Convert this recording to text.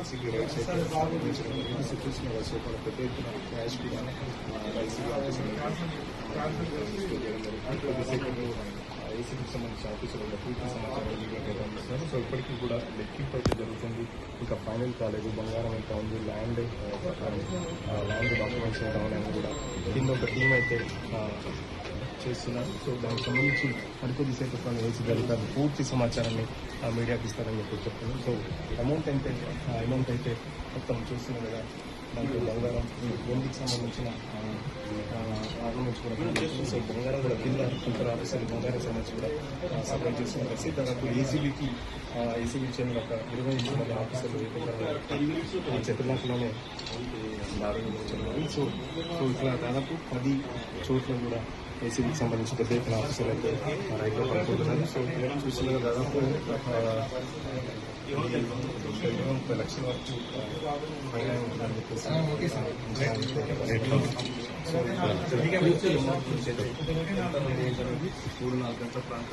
ACB rights అయితే నిర్వహించడం జరిగింది. సో చూసిన సోపాల పెద్ద ఎత్తున క్యాష్ కూడా ఏసీబీ ఆఫీసులు కొద్దిసేపు ఏసీబీకి సంబంధించిన ఆఫీసులలో పూర్తి సమాచారం మీడియాకి అందిస్తున్నారు. సో ఇప్పటికీ కూడా లెక్కింపు అయితే జరుగుతుంది, ఇంకా ఫైనల్ కాలేదు. బంగారం ఎంత ఉంది, ల్యాండ్ డాక్యుమెంట్స్ ఎంత ఉన్నాయని కూడా కింద ఒక టీం అయితే చేస్తున్నారు. సో దానికి సంబంధించి మరికొద్దిసేపు ఏసీబీ అధికారులు పూర్తి సమాచారాన్ని మీడియాకి ఇస్తారని చెప్తున్నాను. సో అమౌంట్ అయితే మొత్తం చూస్తున్నాం కదా, దాంట్లో బంగారం వెండికి సంబంధించిన ఆర్నమెంట్స్ కూడా కనిపిస్తుంది. సో బంగారం కూడా కింద ఇతర ఆఫీసర్లు బంగారం సంబంధించి కూడా సప్లై చేస్తున్న పరిస్థితి. దాదాపు ఏసీబీకి చెందిన ఒక 20 మంది ఆఫీసర్లు చెట్టులాట్లోనే దారులు. సో ఇట్లా దాదాపు 10 చోట్ల కూడా ఏసీబీకి సంబంధించి పెద్ద ఎత్తున ఆఫీసర్లు అయితే రైతులు పడుకుంటున్నారు. సో చూసిన దాదాపు 30 లక్షల వరకు పైన ఉండాలని చెప్పేసి సో 3-4 గంటల ప్రాంతం